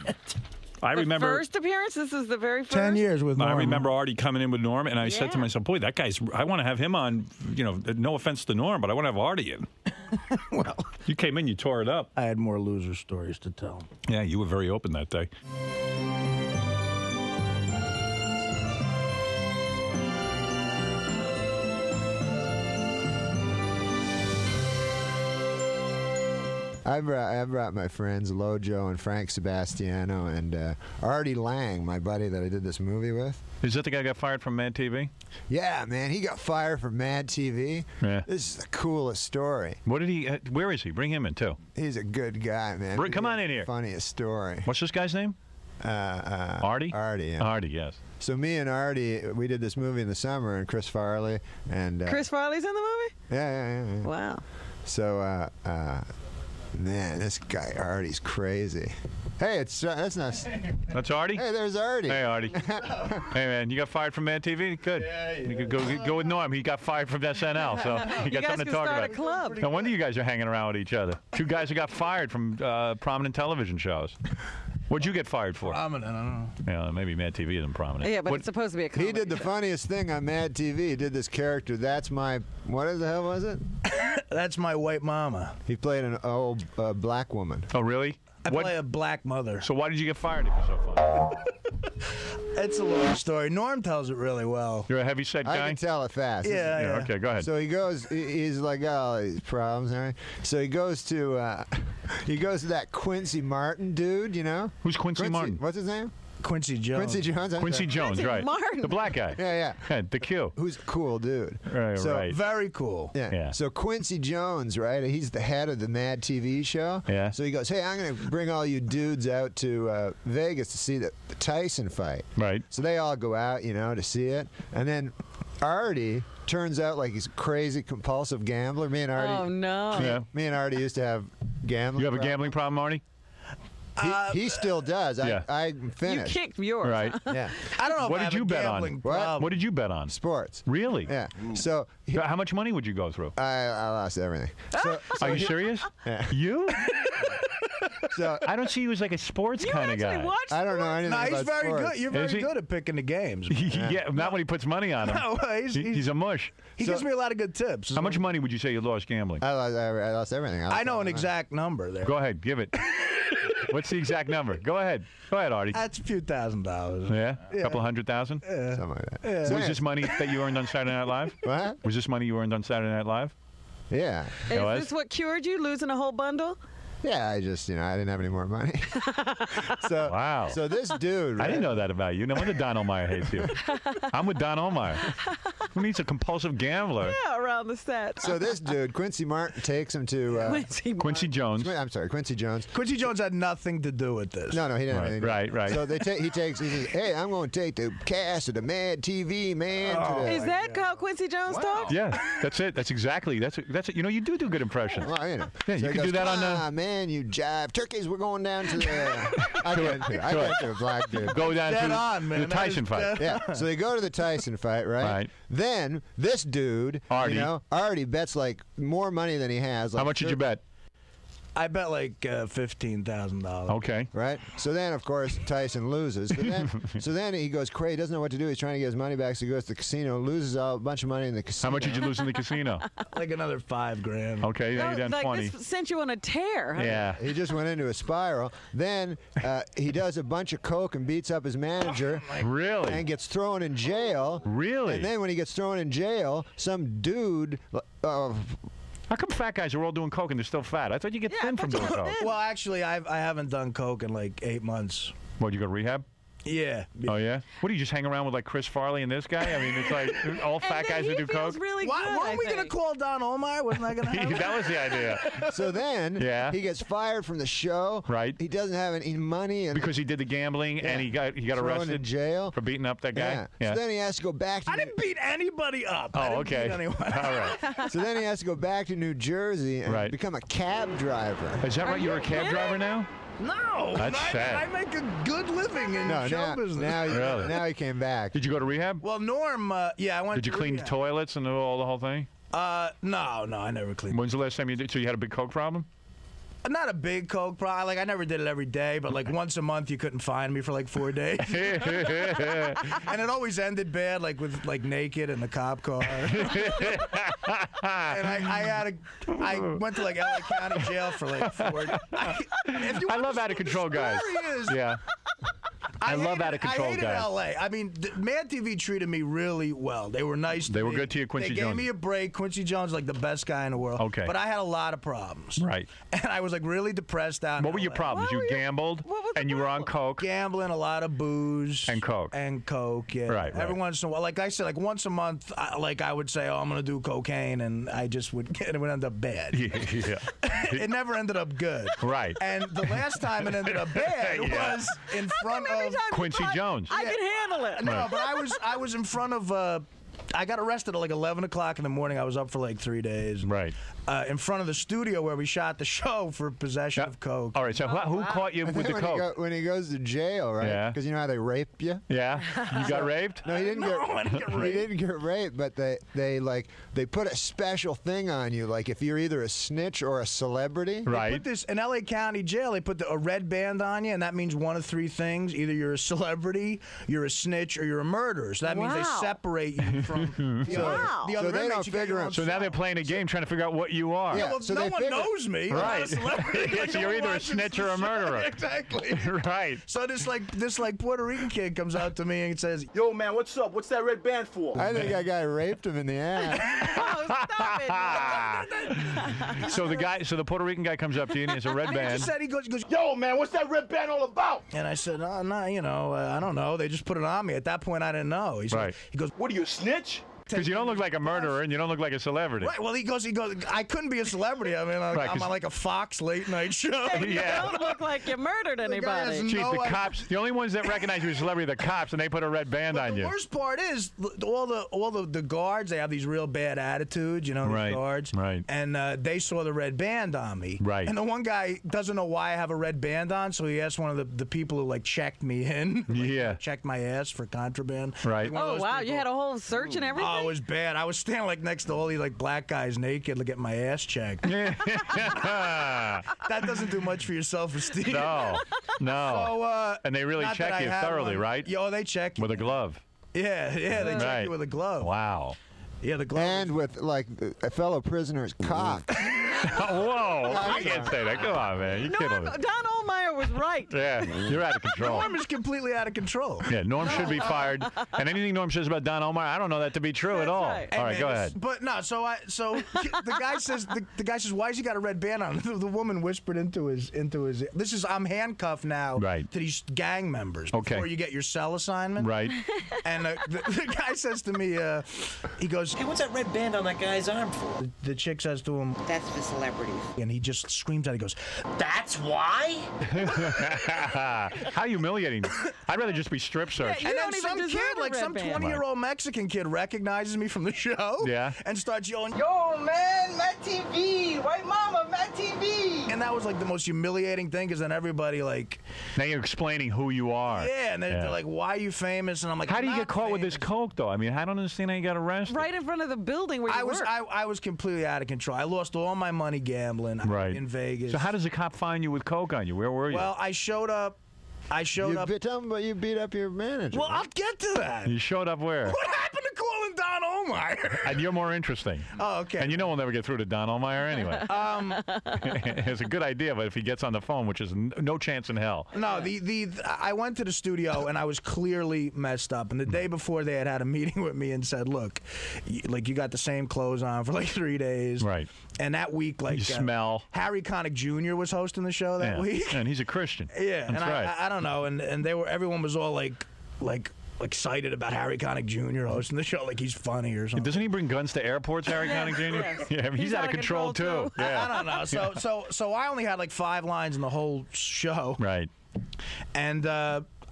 A: I remember
B: first appearance. This is the very first.
J: 10 years with Norm.
A: I remember Artie coming in with Norm, and I said to myself, "Boy, that guy's. I want to have him on. You know, no offense to Norm, but I want to have Artie in."
J: Well,
A: you came in, you tore it up.
J: I had more loser stories to tell.
A: Yeah, you were very open that day.
K: I brought my friends Lojo and Frank Sebastiano and Artie Lang, my buddy that I did this movie with.
A: Is that the guy who got fired from Mad TV?
K: Yeah, man, he got fired from Mad TV.
A: Yeah.
K: This is the coolest story.
A: What did he? Where is he? Bring him in too.
K: He's a good guy, man.
A: Come on in here.
K: Funniest story.
A: What's this guy's name? Artie?
K: Artie, yeah.
A: Artie, yes.
K: So me and Artie, we did this movie in the summer, and Chris Farley and
B: Chris Farley's in the movie?
K: Yeah.
B: Wow.
K: So man, this guy Artie's crazy. Hey, that's not.
A: That's Artie.
K: Hey, there's Artie.
A: Hey, Artie. Hey, man, you got fired from Mad TV? Good.
J: Yeah.
A: You could go with Norm. He got fired from SNL, so you got something to talk about.
B: A club.
A: No wonder you guys are hanging around with each other. Two guys who got fired from prominent television shows. What'd you get fired for?
J: Prominent, I don't know.
A: Yeah, maybe Mad TV isn't prominent.
B: Yeah, but it's supposed to be a comedy.
K: He did the funniest thing on Mad TV. He did this character. That's my. What the hell was it?
J: That's my white mama.
K: He played an old black woman.
A: Oh, really?
J: I play a black mother.
A: So why did you get fired if you're so funny?
J: It's a long story. Norm tells it really well.
A: You're a heavy-set guy?
K: I can tell it fast.
J: Yeah.
A: Okay, go ahead.
K: So he goes. He's like, oh, these problems. And everything. So he goes to that Quincy Martin dude. You know
A: who's Quincy Martin?
K: What's his name?
J: Quincy Jones.
K: Quincy Jones.
A: Quincy Jones, right?
B: Martin.
A: The black guy.
K: Yeah.
A: The Q.
K: Who's a cool dude.
A: Right.
J: Very cool.
K: Yeah. So Quincy Jones, right? He's the head of the Mad TV show.
A: Yeah.
K: So he goes, hey, I'm going to bring all you dudes out to Vegas to see the Tyson fight.
A: Right.
K: So they all go out, to see it. And then Artie turns out like he's a crazy, compulsive gambler. Me and Artie.
B: Oh, no.
A: Yeah.
K: Me and Artie used to have gambling.
A: You have a gambling problem, Artie?
K: He still does.
A: Yeah.
K: I'm finished.
B: You kicked yours.
A: Right.
K: Yeah.
J: I don't know.
A: What
J: if I
A: did
J: have
A: you
J: a
A: bet on?
J: gambling
K: What?
J: problem.
A: What did you bet on?
K: Sports.
A: Really?
K: Yeah. So
A: How much money would you go through?
K: I lost everything. So
A: Are you serious?
K: Yeah.
A: You?
K: So
A: I don't see you as like a sports kind of guy.
K: I don't know anything
J: No, he's
K: about
J: very
K: sports.
J: good. You're
A: Is
J: very
A: he?
J: good at picking the games.
A: Yeah, not when he puts money on him.
J: No,
A: He's a mush.
J: He gives me a lot of good tips.
A: How much money would you say you lost gambling?
K: I lost everything.
J: I know an exact number there.
A: Go ahead, give it. What's the exact number? Go ahead, Artie.
J: That's a few $1,000s.
A: Yeah, a couple of $100,000.
K: Something like that.
A: Was this money that you earned on Saturday Night Live?
K: What?
A: Was this money you earned on Saturday Night Live?
K: Yeah.
B: Is
A: was?
B: this what cured you, losing a whole bundle?
K: Yeah, I just, I didn't have any more money. So,
A: Wow.
K: So this dude,
A: I didn't know that about you. No wonder Don Ohlmeyer hates you. I'm with Don Ohlmeyer. Who needs a compulsive gambler?
B: Yeah, around the set.
K: So this dude, Quincy Martin, takes him to
A: Quincy Jones.
K: I'm sorry, Quincy Jones.
J: Quincy Jones had nothing to do with this.
K: No, he didn't have anything to do.
A: Right.
K: So he says, hey, I'm going to take the cast of the Mad TV, man. to the,
B: Is that how Quincy Jones talks?
A: Yeah, that's it. That's exactly. That's it. You do good impressions.
K: Well,
A: Yeah,
K: So
A: you
K: he
A: can
K: goes,
A: do that on
K: "Come
A: the.
K: on, man, you jive. Turkeys, we're going down to the... I went to a black dude.
A: Go down
J: Dead
A: to
J: on, man.
A: the
J: That
A: Tyson
J: is
A: fight.
J: dead
K: Yeah, so they go to the Tyson fight, right?
A: Right.
K: Then this dude,
A: Artie.
K: Artie bets like more money than he has. Like
A: How much did you bet?
J: I bet like $15,000.
A: Okay.
K: Right. So then, of course, Tyson loses. So then he goes crazy. Doesn't know what to do. He's trying to get his money back. So he goes to the casino, loses a bunch of money in the casino.
A: How much did you lose in the casino?
J: Like another $5,000.
A: Okay, now you're down
B: like
A: 20.
B: this sent you on a tear. Huh?
A: Yeah.
K: He just went into a spiral. Then he does a bunch of coke and beats up his manager.
A: Really?
K: And gets thrown in jail.
A: Really?
K: And then when he gets thrown in jail, some dude.
A: How come fat guys are all doing coke and they're still fat? I thought you get thin from doing coke.
J: Well, actually, I haven't done coke in like 8 months.
A: What, you go to rehab?
J: Yeah.
A: Oh, yeah? What, do you just hang around with like Chris Farley and this guy? I mean, it's like all fat guys that do coke?
B: Really
J: Why, weren't we going to call Don Ohlmeyer? Wasn't I going to have
A: That was the idea.
K: So then he gets fired from the show.
A: Right.
K: He doesn't have any money. And
A: because he did the gambling and he got
K: thrown
A: arrested
K: in jail
A: for beating up that guy?
K: Yeah. So then he has to go back to
J: I didn't beat anybody up.
A: Oh,
J: I didn't
A: okay.
J: beat anyone.
A: All right.
K: So then he has to go back to New Jersey and become a cab driver.
A: Is that right? You're a cab driver now?
J: No.
A: That's sad.
J: I make a good living in show business.
K: Now he came back.
A: Did you go to rehab?
J: Well, Norm, yeah, I went
A: Did you clean
J: rehab.
A: toilets and all the whole thing?
J: No, I never cleaned.
A: When's the last time you did? So you had a big coke problem?
J: Not a big coke problem. Like, I never did it every day, but like once a month you couldn't find me for like 4 days. And it always ended bad, like with like naked in the cop car. And I went to like LA County Jail for like 4 days.
A: I love out of control guys. Yeah. I love out of control
J: I hated
A: guys.
J: LA. I mean, Mad TV treated me really well. They were nice to me.
A: They were good to you, Quincy
J: They
A: Jones.
J: gave me a break. Quincy Jones is like the best guy in the world.
A: Okay.
J: But I had a lot of problems.
A: Right.
J: And I was like really depressed out in
A: What were your
J: LA.
A: problems? You gambled and you were on coke.
J: Gambling, a lot of booze.
A: And coke.
J: And coke, yeah.
A: Right.
J: Every once in a while. Like I said, like once a month, I would say, oh, I'm going to do cocaine. And I just would get it. It would end up bad.
A: Yeah.
J: It never ended up good.
A: Right.
J: And the last time it ended up bad was in front of
A: Quincy Jones.
B: I can handle it.
J: No, but I was in front of. I got arrested at like 11 o'clock in the morning. I was up for like 3 days.
A: Right.
J: In front of the studio where we shot the show for possession of coke.
A: All right. So who caught you with the coke?
K: When he goes to jail, right?
A: Yeah.
K: Because you know how they rape you.
A: Yeah. You got raped?
K: No, he didn't
J: I didn't get
K: He
J: raped.
K: didn't get raped, but they put a special thing on you, like if you're either a snitch or a celebrity.
A: Right.
J: They put this in LA County Jail. They put a red band on you, and that means one of 3 things: either you're a celebrity, you're a snitch, or you're a murderer. So that means they separate you from the other. The other
K: So they
J: inmates.
K: don't
J: You get
K: figure
J: your
K: it.
J: own
A: So now they're playing a game trying to figure out what you are.
J: Yeah, well,
K: so
J: no
K: they
J: one
K: figure-
J: knows me. I'm not
A: Right.
J: a celebrity. Like,
A: So
J: no
A: you're
J: one
A: either a
J: watches
A: snitch or a
J: the show.
A: murderer.
J: Exactly.
A: Right.
J: So this Puerto Rican kid comes out to me and says,
F: Yo, man, what's up? What's that red band for?
K: I think that guy raped him in the ass.
B: Oh, stop it.
A: So the Puerto Rican guy comes up to you and he has a red
J: He
A: band.
J: just said, he goes,
F: Yo, man, what's that red band all about?
J: and I said, no, I don't know. They just put it on me. At that point, I didn't know.
A: Right.
J: He goes,
F: What are you, a snitch?
A: Because you don't look like a murderer and you don't look like a celebrity.
J: right. Well, he goes. I couldn't be a celebrity. I mean,
A: Right,
J: I'm
A: 'cause-
J: on like a Fox late night show.
B: You don't look like you murdered
J: guy
B: anybody.
J: has
A: Chief,
J: No,
A: the
J: I-
A: cops, the only ones that recognize you as a celebrity are the cops, and they put a red band on
J: The
A: you.
J: worst part is all the guards. They have these real bad attitudes, these
A: Right,
J: guards.
A: right.
J: And they saw the red band on me.
A: Right.
J: And the one guy doesn't know why I have a red band on, so he asked one of the people who like checked me in.
A: Yeah.
J: Checked my ass for contraband.
A: Right.
J: Like one of
B: Oh,
J: those
B: wow.
J: people.
B: You had a whole search and everything?
J: Oh, it was bad. I was standing like next to all these like black guys naked to get my ass checked. That doesn't do much for your self-esteem.
A: No.
J: So,
A: And they really
J: not that
A: check
J: I
A: you
J: had
A: thoroughly,
J: one.
A: right?
J: Yo, they check you.
A: With a glove.
J: Yeah, they check
A: Right.
J: you with a glove.
A: Wow.
J: Yeah, the glove.
K: And with like a fellow prisoner's cock.
A: Whoa. I can't say that. Come on, man. You
B: No,
A: kidding me.
B: Don Ohlmeyer was right.
A: Yeah, you're out of control.
J: Norm is completely out of control.
A: Yeah, Norm should be fired. And anything Norm says about Don Ohlmeyer, I don't know that to be true at all.
B: right.
A: All right, go ahead.
J: But no, so the guy says why has he got a red band on? The woman whispered into his. I'm handcuffed now
A: Right.
J: to these gang members
A: Okay.
J: before you get your cell assignment.
A: Right.
J: And the guy says to me, he goes,
L: Hey, what's that red band on that guy's arm for?
J: the chick says to him,
M: That's for celebrities.
J: and he just screams out, he goes,
L: That's why?
A: How humiliating. I'd rather just be strip searched.
B: You
J: and
B: don't
J: then
B: even
J: some
B: deserve
J: kid,
B: a
J: like
B: red
J: some
B: band.
J: 20-year-old Mexican kid, recognizes me from the show.
A: Yeah.
J: And starts yelling,
M: Yo, man, Matt TV, white mama, Matt TV.
J: and that was like the most humiliating thing, because then everybody like,
A: Now you're explaining who you are.
J: yeah, and they're like, why are you famous? And I'm like,
A: How do you
J: "I'm
A: get
J: not
A: caught with
J: famous."
A: this coke, though? I mean, I don't understand how you got arrested.
B: Right in front of the building where you work.
J: I was completely out of control. I lost all my money gambling
A: Right.
J: in Vegas.
A: So how does the cop find you with coke on you? Where were you?
J: Well, I showed up.
K: Tell him about you beat up your manager.
J: Well, I'll get to that.
A: You showed up where?
J: What happened to calling Don Ohlmeyer?
A: And you're more interesting.
J: Oh, okay.
A: And you know we'll never get through to Don Ohlmeyer anyway. It's a good idea, but if he gets on the phone, which is no chance in hell.
J: No, I went to the studio and I was clearly messed up. And the day before, they had a meeting with me and said, "Look, you got the same clothes on for like 3 days,
A: Right?
J: And that week, like
A: You smell.
J: Harry Connick Jr. was hosting the show that
A: Yeah.
J: week,
A: And he's a Christian.
J: yeah.
A: That's
J: And
A: right.
J: I don't know, and everyone was all like excited about Harry Connick Jr. hosting the show, like he's funny or something.
A: Doesn't he bring guns to airports, Harry Connick Jr.?
B: Yes.
A: Yeah, I mean, he's out of control too. Yeah.
J: I don't know. So I only had like 5 lines in the whole show.
A: Right.
J: And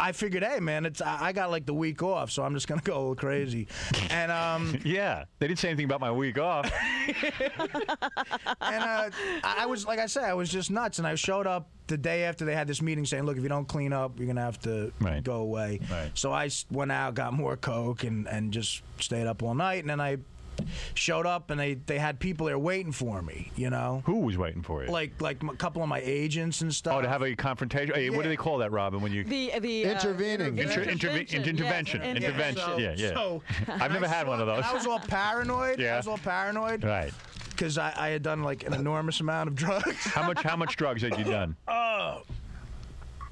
J: I figured, hey man, I got like the week off, so I'm just gonna go a little crazy. And
A: yeah, they didn't say anything about my week off.
J: And I was, like I said, I was just nuts. And I showed up the day after they had this meeting saying, look, if you don't clean up, you're going to have to go away.
A: Right.
J: So I went out, got more Coke, and just stayed up all night. And then I showed up, and they had people there waiting for me, you know?
A: Who was waiting for you?
J: Like a couple of my agents and stuff.
A: Oh, to have a confrontation? Hey, what do they call that, Robin, when you...
B: The
K: intervening.
A: Intervention.
B: Yes,
A: Intervention. Yeah.
J: So
A: I've never had one of those.
J: I was all paranoid.
A: Yeah.
J: I was all paranoid.
A: Right.
J: Because I had done like an enormous amount of drugs.
A: How much drugs had you done?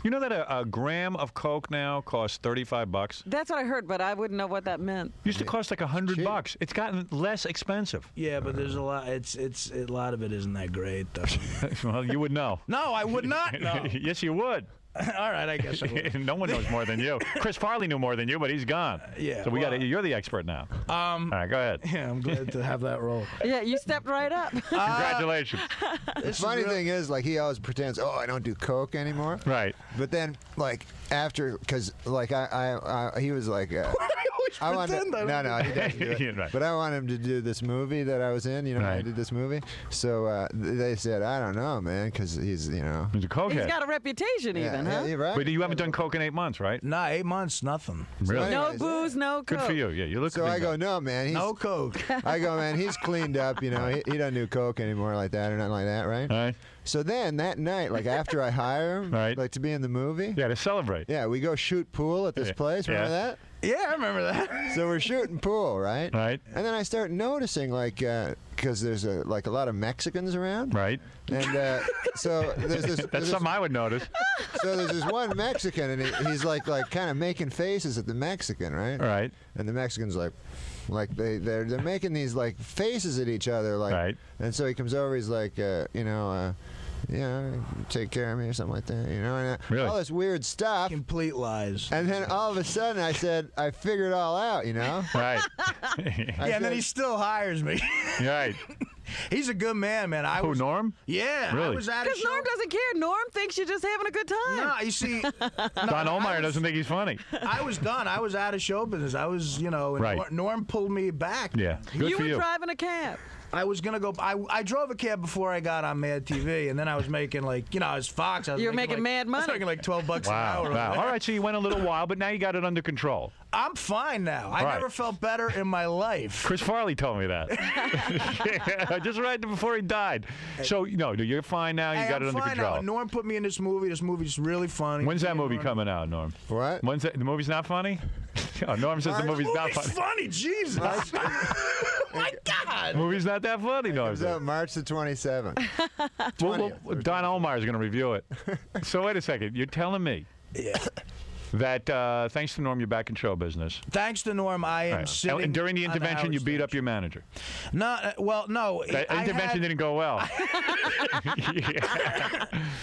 A: You know that a gram of Coke now costs $35?
B: That's what I heard, but I wouldn't know what that meant.
A: Used to cost like $100. It's gotten less expensive.
J: Yeah, but there's a lot. It's a lot of it isn't that great though.
A: Well, you would know.
J: No, I would not know.
A: Yes, you would.
J: All right, I guess I would.
A: No one knows more than you. Chris Farley knew more than you, but he's gone.
J: Yeah.
A: So you're the expert now. All right, go ahead.
J: Yeah, I'm glad to have that role.
B: Yeah, you stepped right up.
A: Congratulations.
K: The funny thing is, like, he always pretends, oh, I don't do Coke anymore.
A: Right.
K: But then, like, after, because, like, he was like, I want to, no, he doesn't do it.
A: Right.
K: But I want him to do this movie that I was in. You know, I did this movie. So they said, I don't know, man, because he's, you know,
A: he's a cokehead.
B: He's got a reputation, even, huh?
K: Yeah, right.
A: But you haven't done Coke in 8 months, right?
J: Nah, 8 months, nothing.
A: Really?
B: No booze, no Coke.
A: Good for you. Yeah, you look.
K: So I go, no, man, he's,
J: no Coke.
K: I go, man, he's cleaned up. You know, he doesn't do Coke anymore like that or nothing like that, right?
A: All right.
K: So then that night, like after I hire him, like to be in the movie,
A: yeah, to celebrate.
K: Yeah, we go shoot pool at this place. Remember that?
J: Yeah, I remember that.
K: So we're shooting pool, right?
A: Right.
K: And then I start noticing, like, because there's a lot of Mexicans around.
A: Right.
K: And so there's this.
A: That's something I would notice.
K: So there's this one Mexican, and he's like kind of making faces at the Mexican, right?
A: Right.
K: And the Mexican's like they're making these like faces at each other, like.
A: Right.
K: And so he comes over, he's like, yeah, take care of me or something like that, you know, and
A: really?
K: All this weird stuff.
J: Complete lies.
K: And then all of a sudden I said, I figured it all out, you know?
A: Right.
J: And then he still hires me.
A: Right.
J: He's a good man, man.
A: Who, Norm?
J: Yeah.
A: Really?
J: I was at a
B: Because
J: show.
B: Norm doesn't care. Norm thinks you're just having a good time.
J: No, you see.
A: Don Ohlmeyer doesn't think he's funny.
J: I was done. I was out of show business. I was, you know, and
A: Right.
J: Norm pulled me back.
A: Yeah. Good
B: You
A: for
B: were
A: you.
B: driving a cab.
J: I was going to go. I drove a cab before I got on Mad TV, and then I was making, like, you know, I was Fox. I was
B: You're making
J: like,
B: mad
J: I was
B: money.
J: making like $12 an
A: Wow.
J: hour.
A: Wow. All right, so you went a little while, but now you got it under control.
J: I'm fine now. I
A: Right.
J: never felt better in my life.
A: Chris Farley told me that. Just right before he died. So, you're fine now. You
J: Hey,
A: got
J: I'm
A: it under
J: fine
A: control.
J: now. Norm put me in this movie. This movie's really funny.
A: When's that movie coming out, Norm?
K: What?
A: When's that? The movie's not funny? Oh, Norm says the movie's not funny.
J: funny. Jesus. My God.
A: The movie's not that funny, Norm
K: Comes
A: says.
K: out March the 27th.
A: Well, Don Ohlmeyer's going to review it. So wait a second. You're telling me that thanks to Norm, you're back in show business.
J: Thanks to Norm, I am sitting.
A: And during the
J: on
A: intervention, you
J: Howard
A: beat up your manager.
J: No, well, no.
A: That intervention didn't go well.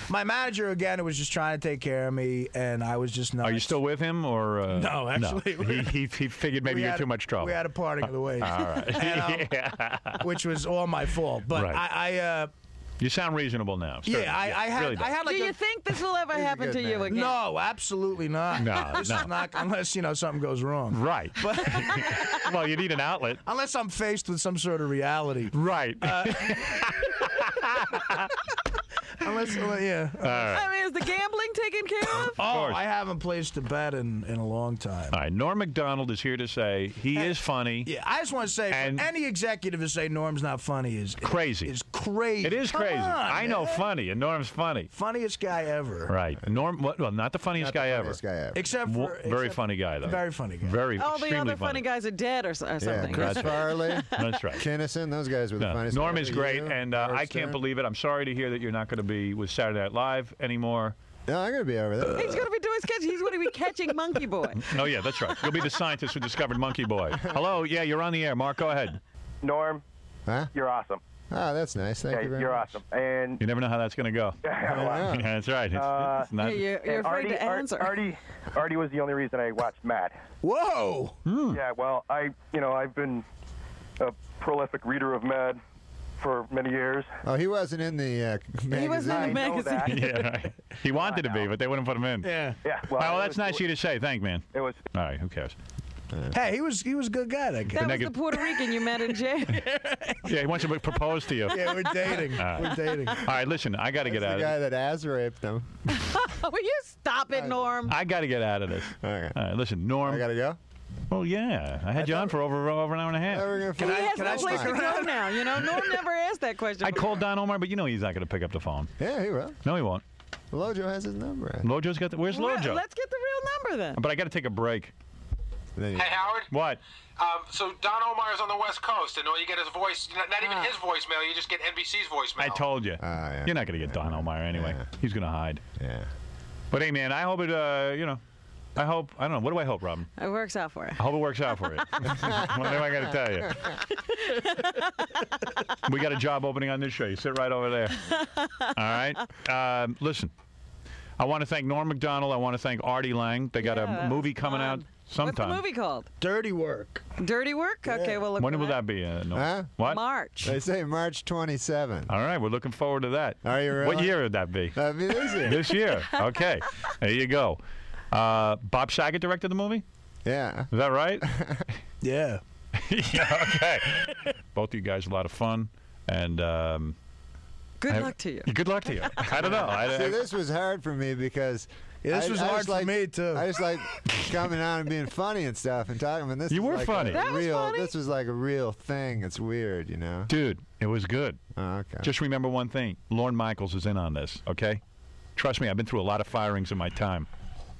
J: My manager, again, was just trying to take care of me, and I was just nuts.
A: Are you still with him, or
J: No, actually.
A: No. He figured maybe you're too much trouble.
J: We had a parting of the ways.
A: All right.
J: And, which was all my fault. But
A: Right. You sound reasonable now.
J: Yeah, I had
A: really
J: like
B: Do you think this will ever happen to you again?
J: No, absolutely not.
A: No,
J: This is not, unless, something goes wrong.
A: Right.
J: But
A: well, you need an outlet.
J: Unless I'm faced with some sort of reality.
A: Right.
J: Unless, yeah.
A: All right.
B: I mean, is the gambling taken care of?
J: Oh, I haven't placed a bet in a long time.
A: All right. Norm Macdonald is here to say he is funny.
J: Yeah, I just want to say, for any executive to say Norm's not funny is
A: crazy.
J: Is crazy.
A: It is
J: Come
A: crazy.
J: on,
A: I know
J: man.
A: funny, and Norm's funny.
J: Funniest guy ever.
A: Right. Norm, well, not the funniest guy ever.
J: Except for
A: very funny guy, though.
J: Very funny guy.
A: Very
B: All the
A: extremely
B: other funny guys are dead or something.
K: Yeah, Chris Farley,
A: That's right.
K: Kinnison, those guys were the funniest.
A: Norm
K: guys.
A: is great,
K: You,
A: and
K: Howard
A: I can't
K: Stern.
A: believe it. I'm sorry to hear that you're not going to be with Saturday Night Live anymore.
K: No, I'm going to be over there.
B: He's going to be doing sketches. He's going to be catching Monkey Boy.
A: Oh, yeah, that's right. You'll be the scientist who discovered Monkey Boy. Hello? Yeah, you're on the air. Mark, go ahead.
N: Norm, you're awesome.
K: Oh, that's nice. Thank you very
N: you're
K: much.
N: awesome. And
A: You never know how that's going to go.
N: Wow.
A: Yeah, that's right. It's not,
B: You're afraid to answer.
N: Artie was the only reason I watched Mad.
J: Whoa.
N: Yeah, well, I've been a prolific reader of Mad for many years.
K: Oh, he wasn't in the magazine.
B: He wasn't in the magazine.
A: Yeah, right. He wanted to be, but they wouldn't put him in.
J: Yeah.
N: Yeah.
A: Well, that's nice of you to say. Thank, man.
N: It was.
A: All right, who cares?
J: Hey, he was a good guy, that guy.
B: That was the Puerto Rican you met in jail.
A: Yeah, he wants to propose to you.
J: Yeah, we're dating.
A: All right.
J: We're dating.
A: All right, listen, I got to get out
K: The
A: of
K: guy that ass raped him.
B: Will you stop it, Norm?
A: I got to get out of this.
K: Okay.
A: All right, listen, Norm.
K: I gotta go.
A: Well, yeah, I had you on for over an hour and a half.
B: He has no place to go now. You know, Norm never asked that question.
A: I called Don Omar, but you know he's not going to pick up the phone.
K: Yeah, he will.
A: No, he won't.
K: Lojo has his number.
A: Lojo's got the. Where's Lojo?
B: Let's get the real number then.
A: But I got to take a break.
O: Hey, Howard.
A: What?
O: So Don Omar is on the West Coast, and all you get is voice. Not even his voicemail. You just get NBC's voicemail.
A: I told you.
K: Yeah.
A: You're not going to get Don Omar anyway.
K: Yeah.
A: He's going to hide.
K: Yeah.
A: But hey, man, I hope it. I hope. I don't know. What do I hope, Robin?
B: It works out for you.
A: I hope it works out for you. What am I going to tell you? We got a job opening on this show. You sit right over there. All right. Listen, I want to thank Norm Macdonald. I want to thank Artie Lang. They got a movie coming out sometime.
B: What's the movie called?
J: Dirty Work.
B: Dirty Work? Okay, we'll look
A: When
B: for
A: will
B: that.
A: that be? Norm?
K: Huh?
A: What?
B: March.
K: They say March 27th.
A: All right, we're looking forward to that.
K: Are you really?
A: What year would that be?
K: That'd be this year.
A: This year. Okay. There you go. Bob Saget directed the movie?
K: Yeah.
A: Is that right?
J: Yeah.
A: Yeah, okay. Both of you guys, a lot of fun. And
B: good luck to you.
A: Good luck to you. I don't know.
K: See, this was hard for me because
J: this was hard for me too.
K: I just like coming on and being funny and stuff and talking. And this
A: You
K: is
A: were
K: like
A: funny.
B: That was funny.
K: This was like a real thing. It's weird, you know.
A: Dude, it was good.
K: Oh, okay.
A: Just remember one thing. Lorne Michaels is in on this, okay? Trust me, I've been through a lot of firings in my time.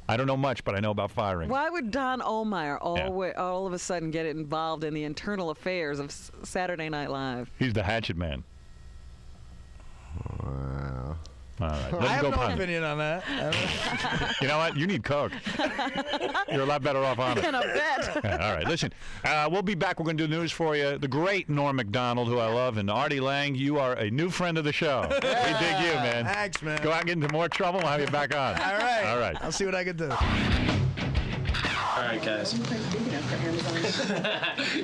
A: I don't know much, but I know about firing.
B: Why would Don Omar all of a sudden get involved in the internal affairs of Saturday Night Live?
A: He's the hatchet man.
K: Wow.
A: All right.
J: I have no opinion on that.
A: You know what? You need Coke. You're a lot better off on it.
B: And a bet.
A: Yeah, all right. Listen, we'll be back. We're going to do news for you. The great Norm Macdonald, who I love, and Artie Lang, you are a new friend of the show. We dig you, man.
J: Thanks, man.
A: Go out and get into more trouble. We'll have you back on.
J: All right.
A: All right.
J: I'll see what I can do.
P: All right, guys.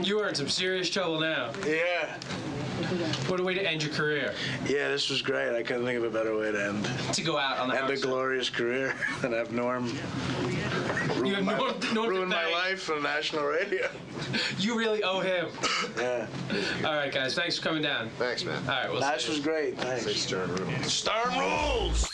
P: You are in some serious trouble now.
Q: Yeah.
P: What a way to end your career.
Q: Yeah, this was great. I couldn't think of a better way to end.
P: To go out on the
Q: End a glorious career and have Norm ruin my life on national radio.
P: You really owe him.
Q: Yeah.
P: All right, guys. Thanks for coming down.
K: Thanks, man.
P: All right, we'll
Q: This
P: see
Q: was
P: you.
Q: great. Thanks.
K: Say Stern rules.
Q: Stern rules.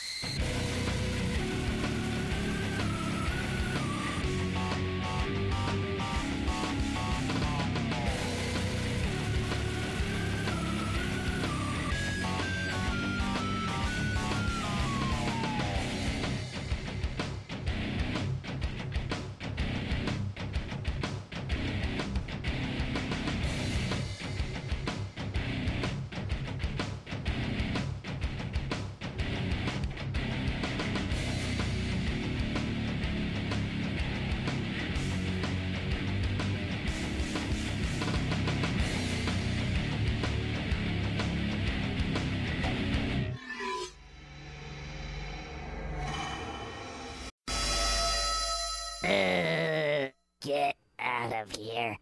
R: Get out of here.